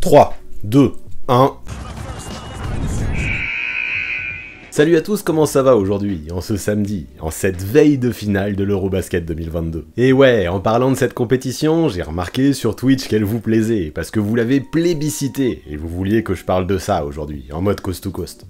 3, 2, 1... Salut à tous, comment ça va aujourd'hui, en ce samedi, en cette veille de finale de l'Eurobasket 2022. Et ouais, en parlant de cette compétition, j'ai remarqué sur Twitch qu'elle vous plaisait, parce que vous l'avez plébiscité, et vous vouliez que je parle de ça aujourd'hui, en mode coast to coast.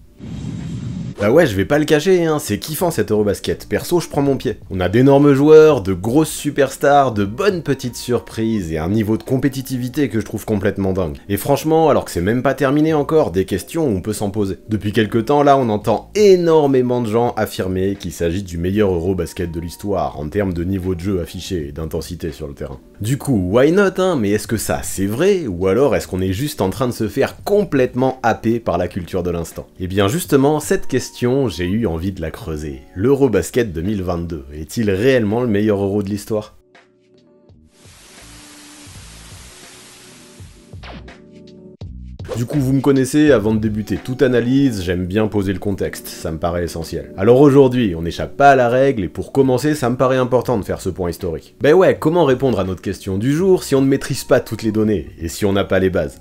Bah ouais, je vais pas le cacher, hein, c'est kiffant cet Eurobasket, perso je prends mon pied. On a d'énormes joueurs, de grosses superstars, de bonnes petites surprises et un niveau de compétitivité que je trouve complètement dingue. Et franchement, alors que c'est même pas terminé encore, des questions on peut s'en poser. Depuis quelques temps là, on entend énormément de gens affirmer qu'il s'agit du meilleur Eurobasket de l'histoire en termes de niveau de jeu affiché et d'intensité sur le terrain. Du coup, why not, hein, mais est-ce que ça c'est vrai, ou alors est-ce qu'on est juste en train de se faire complètement happer par la culture de l'instant? Et bien justement, cette question, j'ai eu envie de la creuser. L'Eurobasket 2022 est-il réellement le meilleur Euro de l'histoire? Du coup, vous me connaissez, avant de débuter toute analyse, j'aime bien poser le contexte, ça me paraît essentiel. Alors aujourd'hui, on n'échappe pas à la règle, et pour commencer, ça me paraît important de faire ce point historique. Ben ouais, comment répondre à notre question du jour si on ne maîtrise pas toutes les données, et si on n'a pas les bases?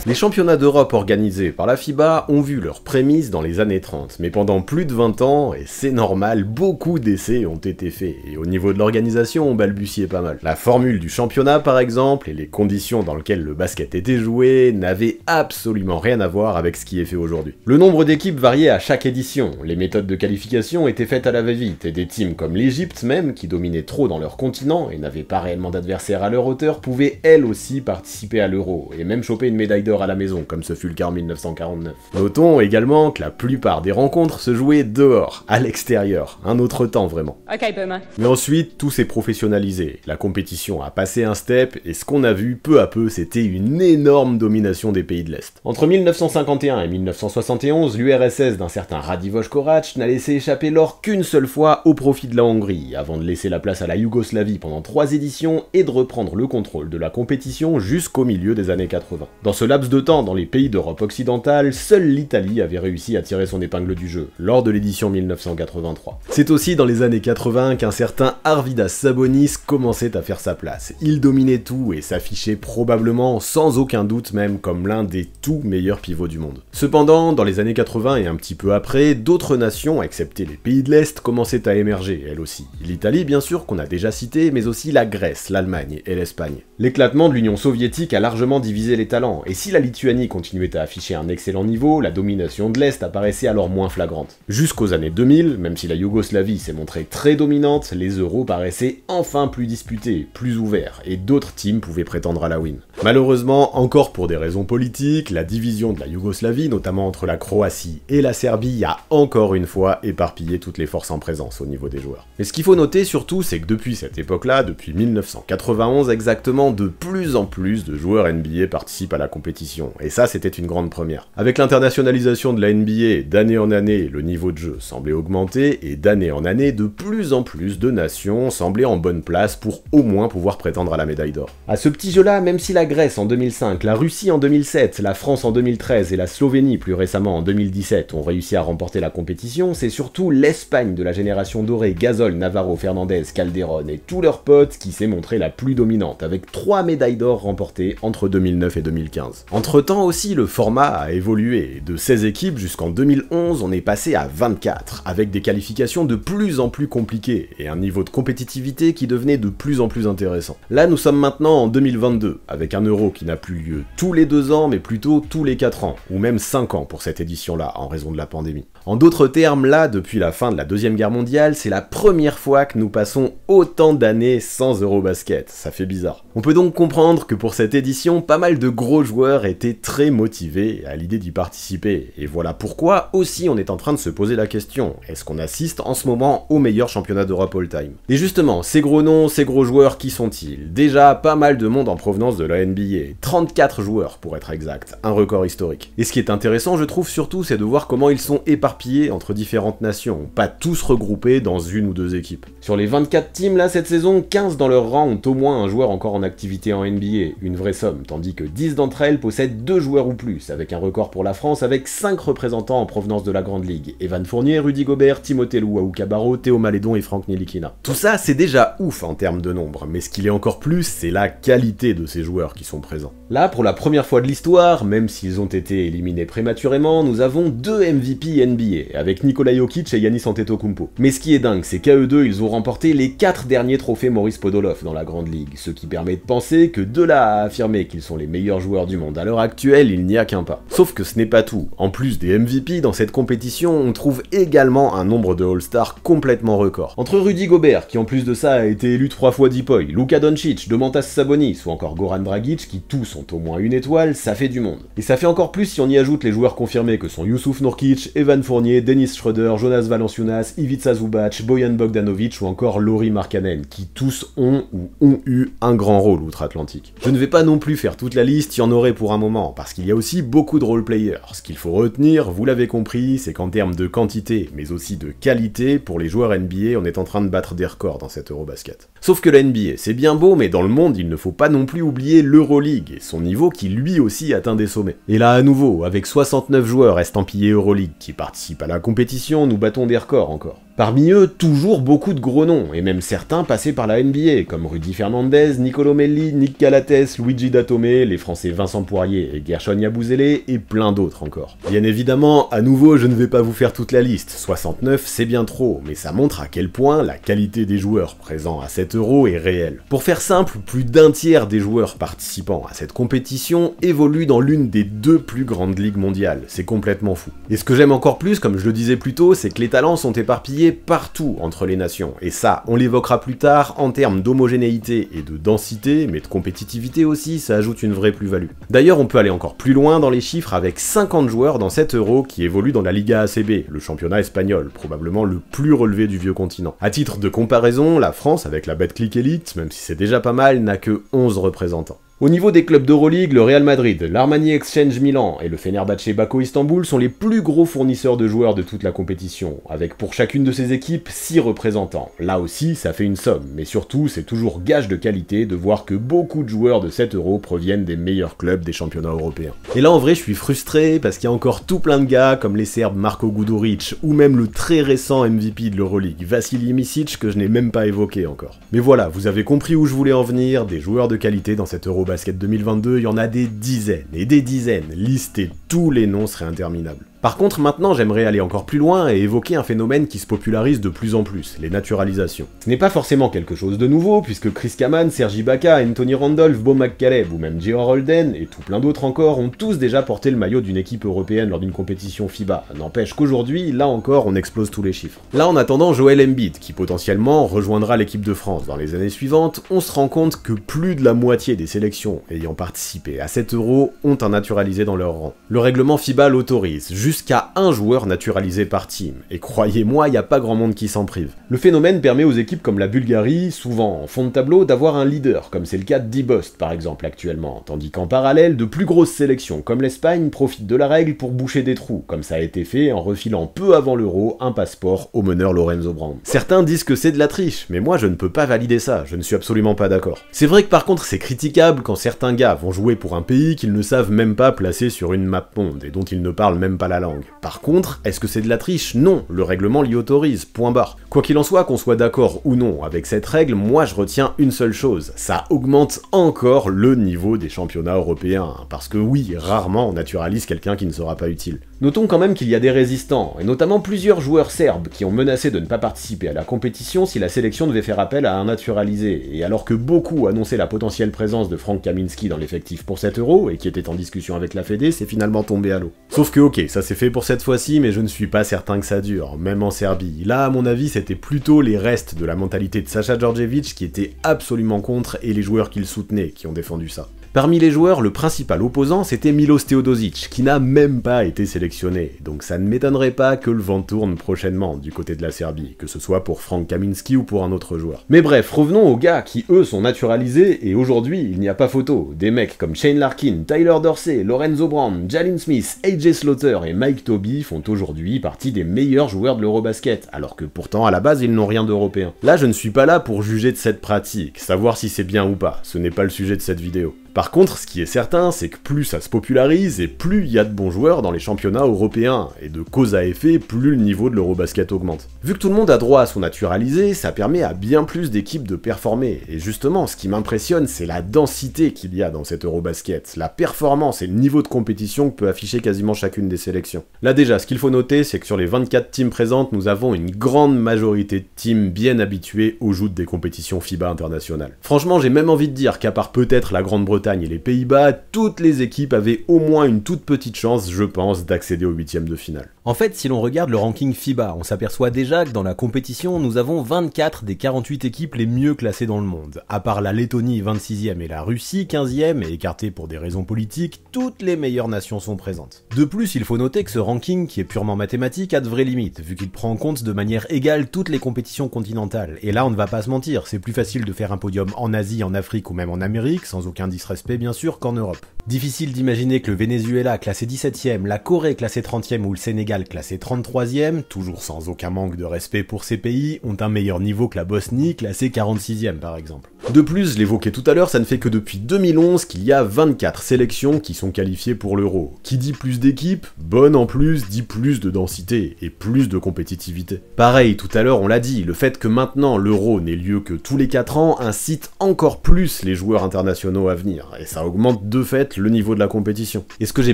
Les championnats d'Europe organisés par la FIBA ont vu leurs prémices dans les années 30, mais pendant plus de 20 ans, et c'est normal, beaucoup d'essais ont été faits, et au niveau de l'organisation, on balbutiait pas mal. La formule du championnat par exemple, et les conditions dans lesquelles le basket était joué, n'avaient absolument rien à voir avec ce qui est fait aujourd'hui. Le nombre d'équipes variait à chaque édition, les méthodes de qualification étaient faites à la va-vite, et des teams comme l'Égypte même, qui dominaient trop dans leur continent, et n'avaient pas réellement d'adversaires à leur hauteur, pouvaient elles aussi participer à l'Euro, et même choper une médaille d'or à la maison, comme ce fut le cas en 1949. Notons également que la plupart des rencontres se jouaient dehors, à l'extérieur, un autre temps vraiment. Ok, boomer. Mais ensuite, tout s'est professionnalisé, la compétition a passé un step, et ce qu'on a vu peu à peu, c'était une énorme domination des pays de l'Est. Entre 1951 et 1971, l'URSS d'un certain Radivoje Korač n'a laissé échapper l'or qu'une seule fois au profit de la Hongrie, avant de laisser la place à la Yougoslavie pendant 3 éditions et de reprendre le contrôle de la compétition jusqu'au milieu des années 80. Dans ce laps de temps, dans les pays d'Europe occidentale, seule l'Italie avait réussi à tirer son épingle du jeu, lors de l'édition 1983. C'est aussi dans les années 80 qu'un certain Arvydas Sabonis commençait à faire sa place. Il dominait tout et s'affichait probablement, sans aucun doute même, comme l'un des tout meilleurs pivots du monde. Cependant, dans les années 80 et un petit peu après, d'autres nations, excepté les pays de l'Est, commençaient à émerger, elles aussi. L'Italie, bien sûr, qu'on a déjà cité, mais aussi la Grèce, l'Allemagne et l'Espagne. L'éclatement de l'Union soviétique a largement divisé les talents, et si la Lituanie continuait à afficher un excellent niveau, la domination de l'Est apparaissait alors moins flagrante. Jusqu'aux années 2000, même si la Yougoslavie s'est montrée très dominante, les Euros paraissaient enfin plus disputés, plus ouverts, et d'autres teams pouvaient prétendre à la win. Malheureusement, encore pour des raisons politiques, la division de la Yougoslavie, notamment entre la Croatie et la Serbie, a encore une fois éparpillé toutes les forces en présence au niveau des joueurs. Mais ce qu'il faut noter surtout, c'est que depuis cette époque-là, depuis 1991 exactement, de plus en plus de joueurs NBA participent à la compétition, et ça c'était une grande première. Avec l'internationalisation de la NBA, d'année en année, le niveau de jeu semblait augmenter, et d'année en année, de plus en plus de nations semblaient en bonne place pour au moins pouvoir prétendre à la médaille d'or. À ce petit jeu-là, même si la Grèce en 2005, la Russie en 2007, la France en 2013 et la Slovénie plus récemment en 2017 ont réussi à remporter la compétition, c'est surtout l'Espagne de la génération dorée, Gasol, Navarro, Fernandez, Calderón et tous leurs potes qui s'est montrée la plus dominante, avec 3 médailles d'or remportées entre 2009 et 2015. Entre-temps aussi, le format a évolué, de 16 équipes jusqu'en 2011, on est passé à 24, avec des qualifications de plus en plus compliquées, et un niveau de compétitivité qui devenait de plus en plus intéressant. Là, nous sommes maintenant en 2022, avec un Euro qui n'a plus lieu tous les 2 ans, mais plutôt tous les 4 ans, ou même 5 ans pour cette édition-là, en raison de la pandémie. En d'autres termes, là, depuis la fin de la Deuxième Guerre mondiale, c'est la première fois que nous passons autant d'années sans Eurobasket, ça fait bizarre. On peut donc comprendre que pour cette édition, pas mal de gros joueurs étaient très motivés à l'idée d'y participer, et voilà pourquoi aussi on est en train de se poser la question, est-ce qu'on assiste en ce moment au meilleur championnat d'Europe all-time? Et justement, ces gros noms, ces gros joueurs, qui sont-ils? Déjà, pas mal de monde en provenance de la NBA, 34 joueurs pour être exact, un record historique. Et ce qui est intéressant, je trouve surtout, c'est de voir comment ils sont éparpillés éparpillés entre différentes nations, pas tous regroupés dans une ou deux équipes. Sur les 24 teams là cette saison, 15 dans leur rang ont au moins un joueur encore en activité en NBA, une vraie somme, tandis que 10 d'entre elles possèdent 2 joueurs ou plus, avec un record pour la France avec 5 représentants en provenance de la Grande Ligue, Evan Fournier, Rudy Gobert, Timothée Luwawu Cabarrot, Théo Malédon et Franck Ntilikina. Tout ça c'est déjà ouf en termes de nombre, mais ce qu'il est encore plus, c'est la qualité de ces joueurs qui sont présents. Là, pour la première fois de l'histoire, même s'ils ont été éliminés prématurément, nous avons 2 MVP NBA, avec Nikola Jokic et Giannis Antetokounmpo. Mais ce qui est dingue, c'est qu'à eux deux, ils ont remporté les 4 derniers trophées Maurice Podoloff dans la Grande Ligue, ce qui permet de penser que de là à affirmer qu'ils sont les meilleurs joueurs du monde à l'heure actuelle, il n'y a qu'un pas. Sauf que ce n'est pas tout. En plus des MVP, dans cette compétition, on trouve également un nombre de All-Stars complètement record. Entre Rudy Gobert, qui en plus de ça a été élu 3 fois Deepoy, Luka Doncic, Domantas Sabonis ou encore Goran Dragic, qui tous ont au moins une étoile, ça fait du monde. Et ça fait encore plus si on y ajoute les joueurs confirmés que sont Youssouf Nourkic, Evan Fournier, Dennis Schroeder, Jonas Valanciunas, Ivica Zubac, Bojan Bogdanovic ou encore Lauri Markkanen, qui tous ont ou ont eu un grand rôle outre-Atlantique. Je ne vais pas non plus faire toute la liste, il y en aurait pour un moment, parce qu'il y a aussi beaucoup de role-players. Ce qu'il faut retenir, vous l'avez compris, c'est qu'en termes de quantité, mais aussi de qualité, pour les joueurs NBA, on est en train de battre des records dans cette Eurobasket. Sauf que la NBA, c'est bien beau, mais dans le monde, il ne faut pas non plus oublier l'Euroleague, et son niveau qui lui aussi atteint des sommets. Et là, à nouveau, avec 69 joueurs estampillés Euroleague qui participent à la compétition, nous battons des records encore. Parmi eux, toujours beaucoup de gros noms, et même certains passés par la NBA, comme Rudy Fernandez, Nicolo Melli, Nick Calates, Luigi Datome, les Français Vincent Poirier et Gershon Yabusele, et plein d'autres encore. Bien évidemment, à nouveau, je ne vais pas vous faire toute la liste, 69 c'est bien trop, mais ça montre à quel point la qualité des joueurs présents à cette Euro est réelle. Pour faire simple, plus d'un tiers des joueurs participant à cette compétition évoluent dans l'une des 2 plus grandes ligues mondiales, c'est complètement fou. Et ce que j'aime encore plus, comme je le disais plus tôt, c'est que les talents sont éparpillés partout entre les nations, et ça, on l'évoquera plus tard, en termes d'homogénéité et de densité, mais de compétitivité aussi, ça ajoute une vraie plus-value. D'ailleurs, on peut aller encore plus loin dans les chiffres avec 50 joueurs dans cette Euro qui évoluent dans la Liga ACB, le championnat espagnol, probablement le plus relevé du vieux continent. À titre de comparaison, la France, avec la Betclic Elite, même si c'est déjà pas mal, n'a que 11 représentants. Au niveau des clubs d'Euroleague, le Real Madrid, l'Armani Exchange Milan et le Fenerbahçe Bako Istanbul sont les plus gros fournisseurs de joueurs de toute la compétition, avec pour chacune de ces équipes 6 représentants. Là aussi, ça fait une somme, mais surtout, c'est toujours gage de qualité de voir que beaucoup de joueurs de cette Euro proviennent des meilleurs clubs des championnats européens. Et là, en vrai, je suis frustré parce qu'il y a encore tout plein de gars comme les Serbes Marko Guduric ou même le très récent MVP de l'Euroleague, Vasilij Micic, que je n'ai même pas évoqué encore. Mais voilà, vous avez compris où je voulais en venir, des joueurs de qualité dans cette Eurobasket 2022, il y en a des dizaines et des dizaines, lister tous les noms serait interminable. Par contre, maintenant, j'aimerais aller encore plus loin et évoquer un phénomène qui se popularise de plus en plus, les naturalisations. Ce n'est pas forcément quelque chose de nouveau, puisque Chris Kaman, Serge Ibaka, Anthony Randolph, Bo McCaleb ou même J.R. Holden, et tout plein d'autres encore, ont tous déjà porté le maillot d'une équipe européenne lors d'une compétition FIBA. N'empêche qu'aujourd'hui, là encore, on explose tous les chiffres. Là, en attendant Joel Embiid, qui potentiellement rejoindra l'équipe de France dans les années suivantes, on se rend compte que plus de la moitié des sélections ayant participé à cette Euro ont un naturalisé dans leur rang. Le règlement FIBA l'autorise, jusqu'à un joueur naturalisé par team, et croyez-moi, il n'y a pas grand monde qui s'en prive. Le phénomène permet aux équipes comme la Bulgarie, souvent en fond de tableau, d'avoir un leader, comme c'est le cas de D-Bust par exemple actuellement, tandis qu'en parallèle, de plus grosses sélections comme l'Espagne profitent de la règle pour boucher des trous, comme ça a été fait en refilant peu avant l'Euro un passeport au meneur Lorenzo Brown. Certains disent que c'est de la triche, mais moi je ne peux pas valider ça, je ne suis absolument pas d'accord. C'est vrai que par contre c'est critiquable quand certains gars vont jouer pour un pays qu'ils ne savent même pas placer sur une map monde, et dont ils ne parlent même pas la langue. Par contre, est-ce que c'est de la triche? Non, le règlement l'y autorise, point barre. Quoi qu'il en soit, qu'on soit d'accord ou non avec cette règle, moi je retiens une seule chose, ça augmente encore le niveau des championnats européens, parce que oui, rarement on naturalise quelqu'un qui ne sera pas utile. Notons quand même qu'il y a des résistants, et notamment plusieurs joueurs serbes qui ont menacé de ne pas participer à la compétition si la sélection devait faire appel à un naturalisé, et alors que beaucoup annonçaient la potentielle présence de Frank Kamiński dans l'effectif pour cet Euro, et qui était en discussion avec la Fédé, c'est finalement tombé à l'eau. Sauf que ok, ça s'est fait pour cette fois-ci, mais je ne suis pas certain que ça dure, même en Serbie. Là, à mon avis, c'était plutôt les restes de la mentalité de Sacha Djordjevic qui étaient absolument contre, et les joueurs qui le soutenaient qui ont défendu ça. Parmi les joueurs, le principal opposant c'était Milos Teodosic, qui n'a même pas été sélectionné, donc ça ne m'étonnerait pas que le vent tourne prochainement du côté de la Serbie, que ce soit pour Frank Kamiński ou pour un autre joueur. Mais bref, revenons aux gars qui eux sont naturalisés, et aujourd'hui il n'y a pas photo. Des mecs comme Shane Larkin, Tyler Dorsey, Lorenzo Brown, Jalen Smith, AJ Slaughter et Mike Tobey font aujourd'hui partie des meilleurs joueurs de l'Eurobasket, alors que pourtant à la base ils n'ont rien d'européen. Là je ne suis pas là pour juger de cette pratique, savoir si c'est bien ou pas, ce n'est pas le sujet de cette vidéo. Par contre, ce qui est certain, c'est que plus ça se popularise et plus il y a de bons joueurs dans les championnats européens, et de cause à effet, plus le niveau de l'Eurobasket augmente. Vu que tout le monde a droit à son naturalisé, ça permet à bien plus d'équipes de performer, et justement, ce qui m'impressionne, c'est la densité qu'il y a dans cet Eurobasket, la performance et le niveau de compétition que peut afficher quasiment chacune des sélections. Là déjà, ce qu'il faut noter, c'est que sur les 24 teams présentes, nous avons une grande majorité de teams bien habitués aux joutes des compétitions FIBA internationales. Franchement, j'ai même envie de dire qu'à part peut-être la Grande-Bretagne et les Pays-Bas, toutes les équipes avaient au moins une toute petite chance, je pense, d'accéder aux huitièmes de finale. En fait, si l'on regarde le ranking FIBA, on s'aperçoit déjà que dans la compétition, nous avons 24 des 48 équipes les mieux classées dans le monde. À part la Lettonie 26e et la Russie 15e, et écartées pour des raisons politiques, toutes les meilleures nations sont présentes. De plus, il faut noter que ce ranking, qui est purement mathématique, a de vraies limites, vu qu'il prend en compte de manière égale toutes les compétitions continentales. Et là, on ne va pas se mentir, c'est plus facile de faire un podium en Asie, en Afrique ou même en Amérique, sans aucun disrespect bien sûr, qu'en Europe. Difficile d'imaginer que le Venezuela classé 17e, la Corée classée 30e ou le Sénégal classé 33e, toujours sans aucun manque de respect pour ces pays, ont un meilleur niveau que la Bosnie classée 46e par exemple. De plus, je l'évoquais tout à l'heure, ça ne fait que depuis 2011 qu'il y a 24 sélections qui sont qualifiées pour l'Euro. Qui dit plus d'équipes, bonne en plus, dit plus de densité et plus de compétitivité. Pareil, tout à l'heure on l'a dit, le fait que maintenant l'Euro n'ait lieu que tous les 4 ans incite encore plus les joueurs internationaux à venir, et ça augmente de fait le niveau de la compétition. Et ce que j'ai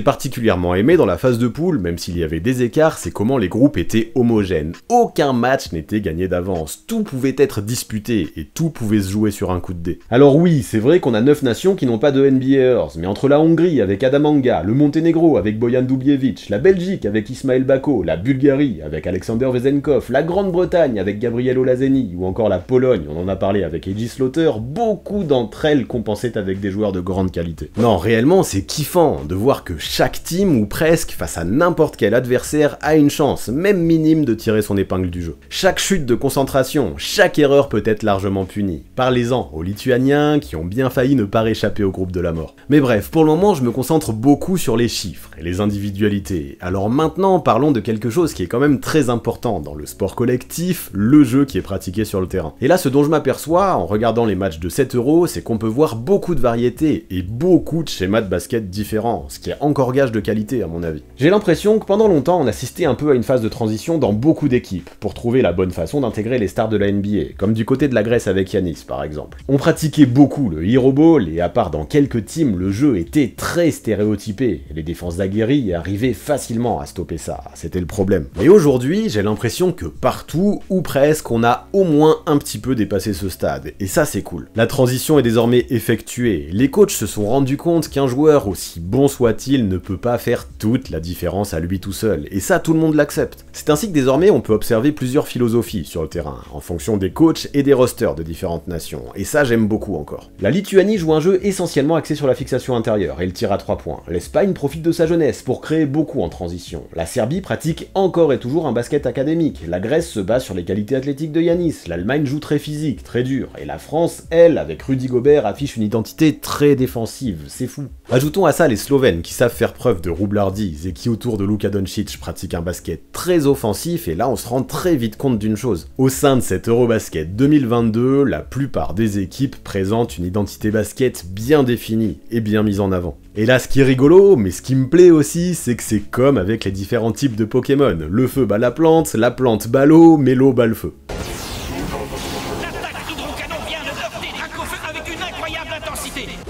particulièrement aimé dans la phase de poule, même s'il y avait des écarts, c'est comment les groupes étaient homogènes. Aucun match n'était gagné d'avance, tout pouvait être disputé, et tout pouvait se jouer sur un coup de dé. Alors oui, c'est vrai qu'on a 9 nations qui n'ont pas de NBAers, mais entre la Hongrie avec Adam Anga, le Monténégro avec Bojan Dubjevic, la Belgique avec Ismaël Bako, la Bulgarie avec Alexander Vezenkov, la Grande-Bretagne avec Gabriel Olazeni, ou encore la Pologne, on en a parlé avec AJ Slaughter, beaucoup d'entre elles compensaient avec des joueurs de grande qualité. Non, réellement, c'est kiffant de voir que chaque team, ou presque, face à n'importe quel adversaire, a une chance, même minime, de tirer son épingle du jeu. Chaque chute de concentration, chaque erreur peut être largement punie. Parlez-en aux Lituaniens qui ont bien failli ne pas échapper au groupe de la mort. Mais bref, pour le moment, je me concentre beaucoup sur les chiffres et les individualités. Alors maintenant, parlons de quelque chose qui est quand même très important dans le sport collectif, le jeu qui est pratiqué sur le terrain. Et là, ce dont je m'aperçois, en regardant les matchs de 7 euros, c'est qu'on peut voir beaucoup de variétés et beaucoup de schémas de basket différents, ce qui est encore gage de qualité à mon avis. J'ai l'impression que pendant longtemps, on assistait un peu à une phase de transition dans beaucoup d'équipes, pour trouver la bonne façon d'intégrer les stars de la NBA, comme du côté de la Grèce avec Giannis par exemple. On pratiquait beaucoup le Hero Ball, et à part dans quelques teams, le jeu était très stéréotypé, et les défenses aguerries arrivaient facilement à stopper ça, c'était le problème. Et aujourd'hui, j'ai l'impression que partout, ou presque, on a au moins un petit peu dépassé ce stade, et ça c'est cool. La transition est désormais effectuée, les coachs se sont rendus compte qu'un joueur, aussi bon soit-il, ne peut pas faire toute la différence à lui tout seul, et ça tout le monde l'accepte. C'est ainsi que désormais on peut observer plusieurs philosophies sur le terrain, en fonction des coachs et des rosters de différentes nations, et ça j'aime beaucoup encore. La Lituanie joue un jeu essentiellement axé sur la fixation intérieure et le tir à 3 points. L'Espagne profite de sa jeunesse pour créer beaucoup en transition. La Serbie pratique encore et toujours un basket académique. La Grèce se base sur les qualités athlétiques de Giannis. L'Allemagne joue très physique, très dur. Et la France, elle, avec Rudy Gobert, affiche une identité très défensive. C'est fou. Ajoutons à ça les Slovènes qui savent faire preuve de roublardise et qui autour de Luka Doncic pratiquent un basket très offensif, et là on se rend très vite compte d'une chose. Au sein de cet Eurobasket 2022, la plupart des équipes présentent une identité basket bien définie et bien mise en avant. Et là, ce qui est rigolo, mais ce qui me plaît aussi, c'est que c'est comme avec les différents types de Pokémon. Le feu bat la plante bat l'eau, mais l'eau bat le feu.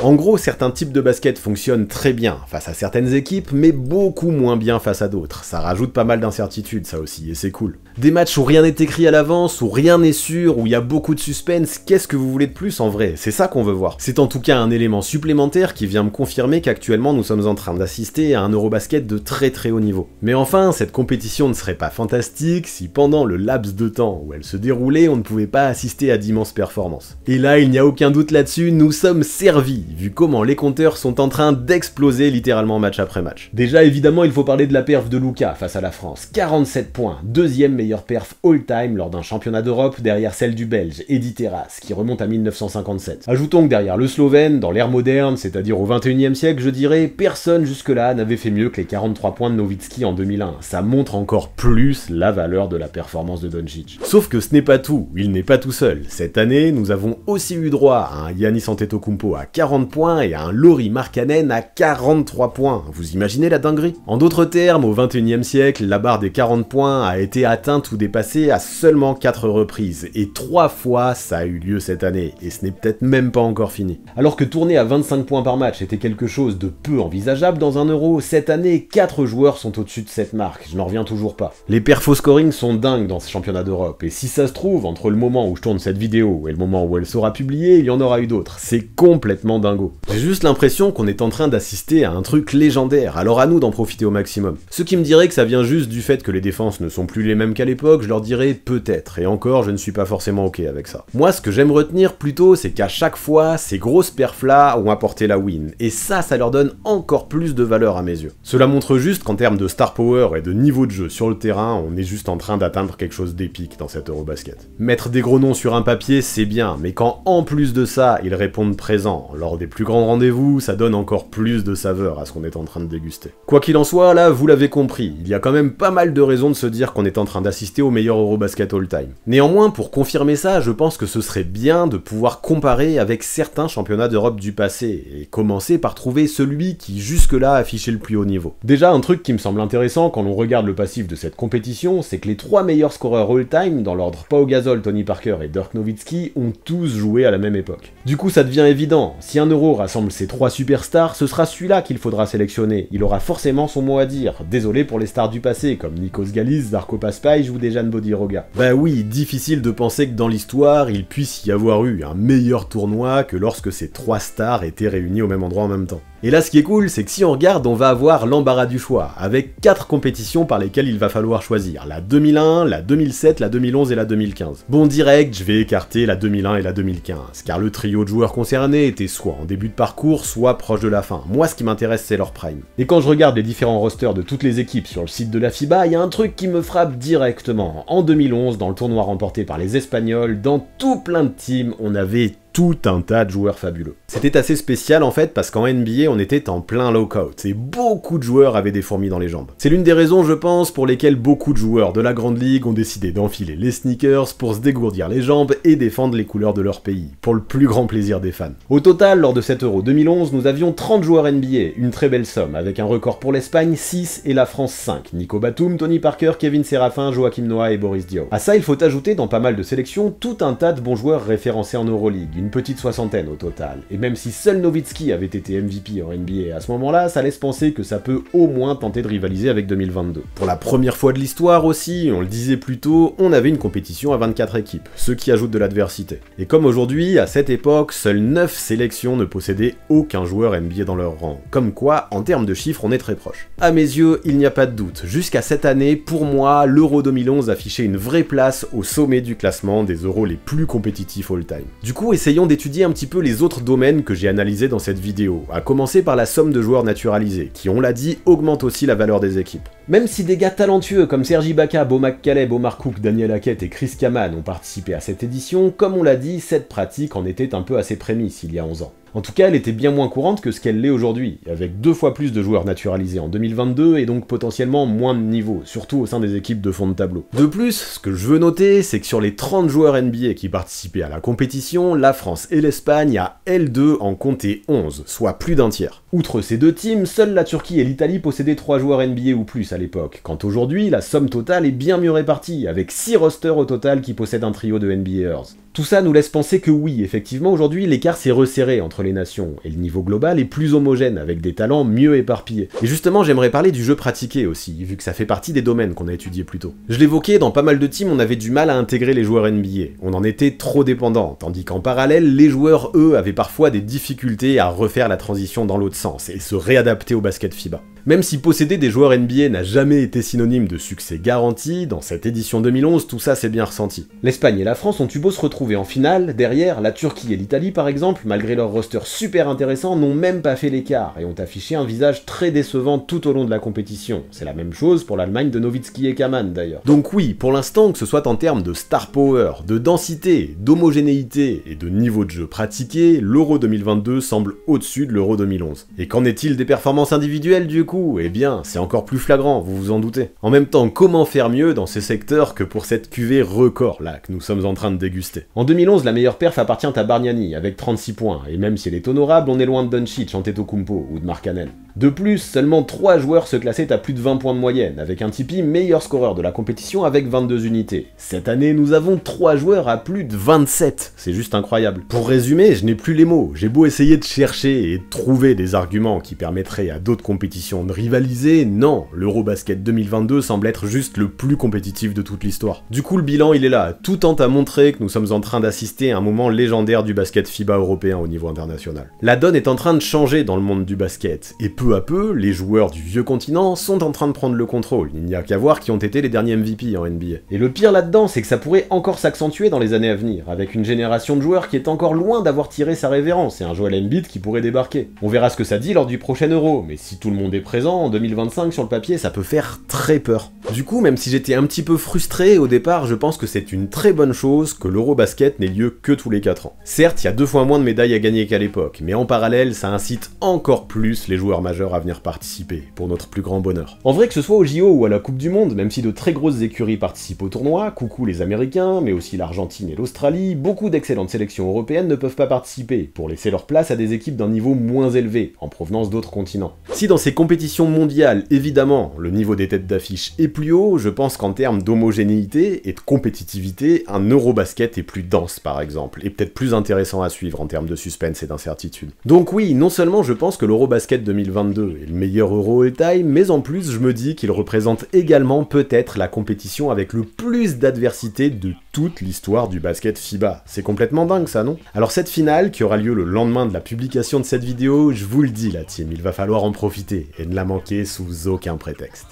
En gros, certains types de basket fonctionnent très bien face à certaines équipes, mais beaucoup moins bien face à d'autres. Ça rajoute pas mal d'incertitudes, ça aussi, et c'est cool. Des matchs où rien n'est écrit à l'avance, où rien n'est sûr, où il y a beaucoup de suspense, qu'est-ce que vous voulez de plus en vrai? C'est ça qu'on veut voir. C'est en tout cas un élément supplémentaire qui vient me confirmer qu'actuellement nous sommes en train d'assister à un Eurobasket de très très haut niveau. Mais enfin, cette compétition ne serait pas fantastique si pendant le laps de temps où elle se déroulait, on ne pouvait pas assister à d'immenses performances. Et là, il n'y a aucun doute là-dessus, nous sommes servis vu comment les compteurs sont en train d'exploser littéralement match après match. Déjà évidemment il faut parler de la perf de Luka face à la France, 47 points, deuxième meilleure perf all-time lors d'un championnat d'Europe derrière celle du Belge Eddy Terras qui remonte à 1957. Ajoutons que derrière le Slovène, dans l'ère moderne, c'est-à-dire au 21e siècle je dirais, personne jusque-là n'avait fait mieux que les 43 points de Nowitzki en 2001, ça montre encore plus la valeur de la performance de Doncic. Sauf que ce n'est pas tout, il n'est pas tout seul. Cette année, nous avons aussi eu droit à un Giannis Antetokounmpo à 40 points et à un Lauri Markkanen à 43 points. Vous imaginez la dinguerie? En d'autres termes, au 21e siècle, la barre des 40 points a été atteinte ou dépassée à seulement 4 reprises, et 3 fois ça a eu lieu cette année, et ce n'est peut-être même pas encore fini. Alors que tourner à 25 points par match était quelque chose de peu envisageable dans un Euro, cette année, 4 joueurs sont au-dessus de cette marque, je n'en reviens toujours pas. Les perfos scoring sont dingues dans ce championnat d'Europe, et si ça se trouve, entre le moment où je tourne cette vidéo et le moment où elle sera publiée, il y en aura eu d'autres. C'est complètement dingo. J'ai juste l'impression qu'on est en train d'assister à un truc légendaire, alors à nous d'en profiter au maximum. Ceux qui me diraient que ça vient juste du fait que les défenses ne sont plus les mêmes qu'à l'époque, je leur dirais peut-être, et encore je ne suis pas forcément ok avec ça. Moi ce que j'aime retenir plutôt, c'est qu'à chaque fois, ces grosses perfs-là ont apporté la win, et ça leur donne encore plus de valeur à mes yeux. Cela montre juste qu'en termes de star power et de niveau de jeu sur le terrain, on est juste en train d'atteindre quelque chose d'épique dans cet Eurobasket. Mettre des gros noms sur un papier, c'est bien, mais quand en plus de ça, ils répondent présents lors des plus grands rendez-vous, ça donne encore plus de saveur à ce qu'on est en train de déguster. Quoi qu'il en soit, là, vous l'avez compris, il y a quand même pas mal de raisons de se dire qu'on est en train d'assister au meilleur Eurobasket all-time. Néanmoins, pour confirmer ça, je pense que ce serait bien de pouvoir comparer avec certains championnats d'Europe du passé, et commencer par trouver celui qui jusque-là affichait le plus haut niveau. Déjà, un truc qui me semble intéressant quand on regarde le passif de cette compétition, c'est que les 3 meilleurs scoreurs all-time, dans l'ordre Pau Gasol, Tony Parker et Dirk Nowitzki, ont tous joué à la même époque. Du coup, ça devient évident, si un Euro rassemble ces 3 superstars, ce sera celui-là qu'il faudra sélectionner. Il aura forcément son mot à dire. Désolé pour les stars du passé, comme Nikos Galis, Darko Paspaj ou Dejan Bodiroga. Bah oui, difficile de penser que dans l'histoire, il puisse y avoir eu un meilleur tournoi que lorsque ces 3 stars étaient réunies au même endroit en même temps. Et là, ce qui est cool, c'est que si on regarde, on va avoir l'embarras du choix, avec 4 compétitions par lesquelles il va falloir choisir. La 2001, la 2007, la 2011 et la 2015. Bon, direct, je vais écarter la 2001 et la 2015, car le trio de joueurs concernés était soit en début de parcours, soit proche de la fin. Moi, ce qui m'intéresse, c'est leur prime. Et quand je regarde les différents rosters de toutes les équipes sur le site de la FIBA, il y a un truc qui me frappe directement. En 2011, dans le tournoi remporté par les Espagnols, dans tout plein de teams, on avait tout un tas de joueurs fabuleux. C'était assez spécial en fait parce qu'en NBA on était en plein lockout et beaucoup de joueurs avaient des fourmis dans les jambes. C'est l'une des raisons je pense pour lesquelles beaucoup de joueurs de la Grande Ligue ont décidé d'enfiler les sneakers pour se dégourdir les jambes et défendre les couleurs de leur pays, pour le plus grand plaisir des fans. Au total, lors de cet Euro 2011, nous avions 30 joueurs NBA, une très belle somme, avec un record pour l'Espagne 6 et la France 5. Nico Batum, Tony Parker, Kevin Serafin, Joakim Noah et Boris Diaw. À ça il faut ajouter dans pas mal de sélections tout un tas de bons joueurs référencés en Euroleague, une petite soixantaine au total, et même si seul Nowitzki avait été MVP en NBA à ce moment-là, ça laisse penser que ça peut au moins tenter de rivaliser avec 2022. Pour la première fois de l'histoire aussi, on le disait plus tôt, on avait une compétition à 24 équipes, ce qui ajoute de l'adversité. Et comme aujourd'hui, à cette époque, seules 9 sélections ne possédaient aucun joueur NBA dans leur rang. Comme quoi, en termes de chiffres, on est très proche. À mes yeux, il n'y a pas de doute, jusqu'à cette année, pour moi, l'Euro 2011 affichait une vraie place au sommet du classement des Euros les plus compétitifs all-time. Du coup, essayons d'étudier un petit peu les autres domaines que j'ai analysés dans cette vidéo, à commencer par la somme de joueurs naturalisés, qui on l'a dit, augmente aussi la valeur des équipes. Même si des gars talentueux comme Serge Ibaka, Beau McCaleb, Omar Cook, Daniel Hackett et Chris Kaman ont participé à cette édition, comme on l'a dit, cette pratique en était un peu à ses prémices il y a 11 ans. En tout cas, elle était bien moins courante que ce qu'elle l'est aujourd'hui, avec 2 fois plus de joueurs naturalisés en 2022 et donc potentiellement moins de niveau, surtout au sein des équipes de fond de tableau. De plus, ce que je veux noter, c'est que sur les 30 joueurs NBA qui participaient à la compétition, la France et l'Espagne à elles deux en comptaient 11, soit plus d'un tiers. Outre ces 2 teams, seules la Turquie et l'Italie possédaient 3 joueurs NBA ou plus à l'époque, quand aujourd'hui, la somme totale est bien mieux répartie, avec 6 rosters au total qui possèdent un trio de NBAers. Tout ça nous laisse penser que oui, effectivement, aujourd'hui, l'écart s'est resserré entre les nations, et le niveau global est plus homogène, avec des talents mieux éparpillés. Et justement, j'aimerais parler du jeu pratiqué aussi, vu que ça fait partie des domaines qu'on a étudiés plus tôt. Je l'évoquais, dans pas mal de teams, on avait du mal à intégrer les joueurs NBA, on en était trop dépendants, tandis qu'en parallèle, les joueurs, eux, avaient parfois des difficultés à refaire la transition dans l'autre sens, et se réadapter au basket FIBA. Même si posséder des joueurs NBA n'a jamais été synonyme de succès garanti, dans cette édition 2011, tout ça s'est bien ressenti. L'Espagne et la France ont eu beau se retrouver en finale, derrière, la Turquie et l'Italie par exemple, malgré leur roster super intéressant, n'ont même pas fait l'écart et ont affiché un visage très décevant tout au long de la compétition. C'est la même chose pour l'Allemagne de Nowitzki et Kaman d'ailleurs. Donc oui, pour l'instant, que ce soit en termes de star power, de densité, d'homogénéité et de niveau de jeu pratiqué, l'Euro 2022 semble au-dessus de l'Euro 2011. Et qu'en est-il des performances individuelles du coup? Eh bien, c'est encore plus flagrant, vous vous en doutez. En même temps, comment faire mieux dans ce secteur que pour cette cuvée record là que nous sommes en train de déguster? En 2011, la meilleure perf appartient à Bargnani avec 36 points, et même si elle est honorable, on est loin de Doncic, Antetokounmpo ou de Markkanen. De plus, seulement 3 joueurs se classaient à plus de 20 points de moyenne, avec un Tipeee meilleur scoreur de la compétition avec 22 unités. Cette année, nous avons 3 joueurs à plus de 27, c'est juste incroyable. Pour résumer, je n'ai plus les mots, j'ai beau essayer de chercher et de trouver des arguments qui permettraient à d'autres compétitions de rivaliser, non, l'Eurobasket 2022 semble être juste le plus compétitif de toute l'histoire. Du coup, le bilan il est là, tout tend à montrer que nous sommes en train d'assister à un moment légendaire du basket FIBA européen au niveau international. La donne est en train de changer dans le monde du basket, et peu à peu, les joueurs du vieux continent sont en train de prendre le contrôle, il n'y a qu'à voir qui ont été les derniers MVP en NBA. Et le pire là-dedans, c'est que ça pourrait encore s'accentuer dans les années à venir, avec une génération de joueurs qui est encore loin d'avoir tiré sa révérence, et un Joel Embiid qui pourrait débarquer. On verra ce que ça dit lors du prochain Euro, mais si tout le monde est présent, en 2025 sur le papier, ça peut faire très peur. Du coup, même si j'étais un petit peu frustré au départ, je pense que c'est une très bonne chose que l'Eurobasket n'ait lieu que tous les 4 ans. Certes, il y a 2 fois moins de médailles à gagner qu'à l'époque, mais en parallèle, ça incite encore plus les joueurs majeurs à venir participer, pour notre plus grand bonheur. En vrai, que ce soit au JO ou à la Coupe du Monde, même si de très grosses écuries participent au tournoi, coucou les Américains, mais aussi l'Argentine et l'Australie, beaucoup d'excellentes sélections européennes ne peuvent pas participer, pour laisser leur place à des équipes d'un niveau moins élevé, en provenance d'autres continents. Si dans ces compétitions mondiales, évidemment, le niveau des têtes d'affiche est plus haut, je pense qu'en termes d'homogénéité et de compétitivité, un Eurobasket est plus dense par exemple, et peut-être plus intéressant à suivre en termes de suspense et d'incertitude. Donc oui, non seulement je pense que l'Eurobasket 2022 est le meilleur Euro all-time, mais en plus je me dis qu'il représente également peut-être la compétition avec le plus d'adversité de toute l'histoire du basket FIBA. C'est complètement dingue ça, non? Alors cette finale, qui aura lieu le lendemain de la publication de cette vidéo, je vous le dis la team, il va falloir en profiter et ne la manquer sous aucun prétexte.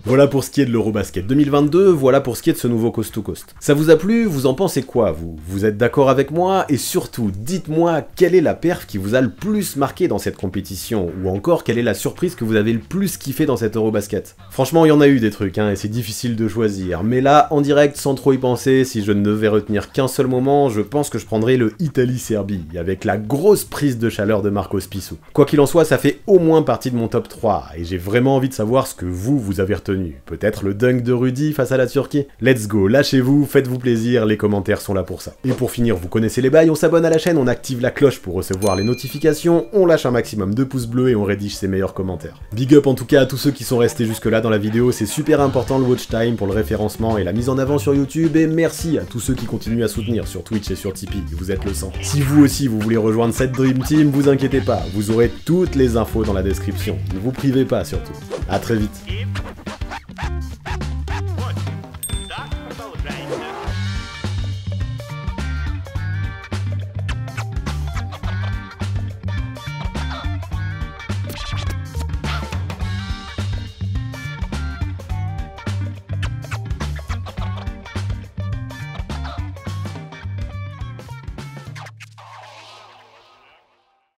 Voilà pour ce qui est de l'Eurobasket 2022, voilà pour ce qui est de ce nouveau Coast to Coast. Ça vous a plu? Vous en pensez quoi, vous? Vous êtes d'accord avec moi? Et surtout, dites-moi quelle est la perf qui vous a le plus marqué dans cette compétition, ou encore quelle est la surprise que vous avez le plus kiffé dans cette Eurobasket. Franchement, il y en a eu des trucs, et c'est difficile de choisir, mais là, en direct, sans trop y penser, si je ne devais retenir qu'un seul moment, je pense que je prendrais le Italie-Serbie, avec la grosse prise de chaleur de Marcos Pissou. Quoi qu'il en soit, ça fait au moins partie de mon top 3, et j'ai vraiment envie de savoir ce que vous avez retenu. Peut-être le dunk de Rudy face à la Turquie? Let's go, lâchez-vous, faites-vous plaisir, les commentaires sont là pour ça. Et pour finir, vous connaissez les bails, on s'abonne à la chaîne, on active la cloche pour recevoir les notifications, on lâche un maximum de pouces bleus et on rédige ses meilleurs commentaires. Big up en tout cas à tous ceux qui sont restés jusque là dans la vidéo, c'est super important le watch time pour le référencement et la mise en avant sur YouTube, et merci à tous ceux qui continuent à soutenir sur Twitch et sur Tipeee, vous êtes le sang. Si vous aussi vous voulez rejoindre cette Dream Team, vous inquiétez pas, vous aurez toutes les infos dans la description, ne vous privez pas surtout. À très vite.